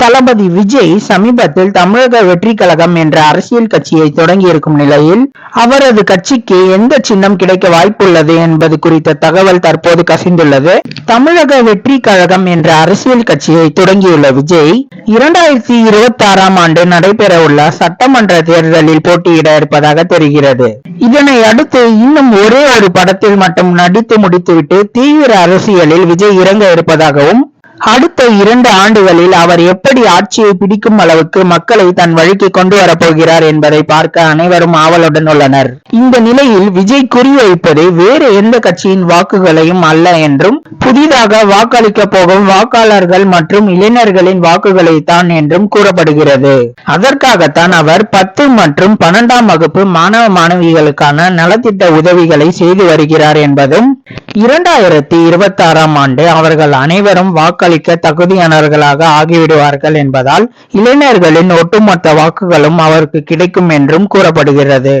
தளபதி விஜய் சமீபத்தில் தமிழக வெற்றி கழகம் என்ற அரசியல் கட்சியை தொடங்கியிருக்கும் நிலையில் அவரது கட்சிக்கு எந்த சின்னம் கிடைக்க வாய்ப்புள்ளது என்பது குறித்த தகவல் தற்போது கசிந்துள்ளது. தமிழக வெற்றி கழகம் என்ற அரசியல் கட்சியை தொடங்கியுள்ள விஜய் 2026ஆம் ஆண்டு நடைபெறவுள்ள சட்டமன்ற தேர்தலில் போட்டியிட இருப்பதாக தெரிகிறது. இதனை அடுத்து இன்னும் ஒரே ஒரு படத்தில் மட்டும் நடித்து முடித்துவிட்டு தீவிர அரசியலில் விஜய் இறங்க இருப்பதாகவும், அடுத்த 2 ஆண்டுகளில் அவர் எப்படி ஆட்சியை பிடிக்கும் அளவுக்கு மக்களை தன் வழிக்கு கொண்டு வரப்போகிறார் என்பதை பார்க்க அனைவரும் ஆவலுடன் உள்ளனர். இந்த நிலையில் விஜய் குறிவைப்பது வேறு எந்த கட்சியின் வாக்குகளையும் அல்ல என்றும், புதிதாக வாக்களிக்க போகும் வாக்காளர்கள் மற்றும் இளைஞர்களின் வாக்குகளை தான் என்றும் கூறப்படுகிறது. அதற்காகத்தான் அவர் 10 மற்றும் 12ஆம் வகுப்பு மாணவ மாணவிகளுக்கான நலத்திட்ட உதவிகளை செய்து வருகிறார் என்பதும், 2026ஆம் ஆண்டு அவர்கள் அனைவரும் வாக்களிக்க தகுதியானவர்களாக ஆகிவிடுவார்கள் என்பதால் இளைஞர்களின் ஒட்டுமொத்த வாக்குகளும் அவருக்கு கிடைக்கும் என்றும் கூறப்படுகிறது.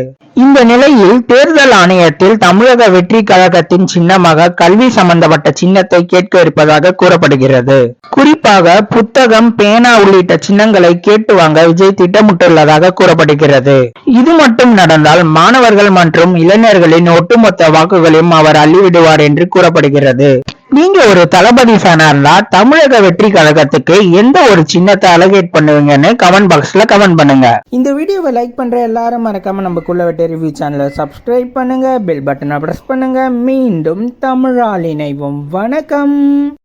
இந்த நிலையில் தேர்தல் ஆணையத்தில் தமிழக வெற்றி கழகத்தின் சின்னமாக கல்வி சம்பந்தப்பட்ட சின்னத்தை கேட்க இருப்பதாக கூறப்படுகிறது. குறிப்பாக புத்தகம், பேனா உள்ளிட்ட சின்னங்களை கேட்டு வாங்க விஜய் திட்டமிட்டுள்ளதாக கூறப்படுகிறது. இது மட்டும் நடந்தால் மாணவர்கள் மற்றும் இளைஞர்களின் ஒட்டுமொத்த வாக்குகளையும் அவர் அள்ளிவிடுவார் என்று கூறப்படுகிறது. நீங்க ஒரு தளபதி ஃபேனா இருந்தா தமிழக வெற்றி கழகத்துக்கு எந்த ஒரு சின்னத்தை அலோகேட் பண்ணுவீங்கன்னு கமெண்ட் பாக்ஸ்ல கமெண்ட் பண்ணுங்க. இந்த வீடியோவை லைக் பண்ற எல்லாரும் மறக்காம நம்ம குள்ள வெட்டி ரிவ்யூ சேனலை சப்ஸ்கிரைப் பண்ணுங்க, பெல் பட்டனை பிரஸ் பண்ணுங்க. மீண்டும் தமிழால் இணைவோம். வணக்கம்.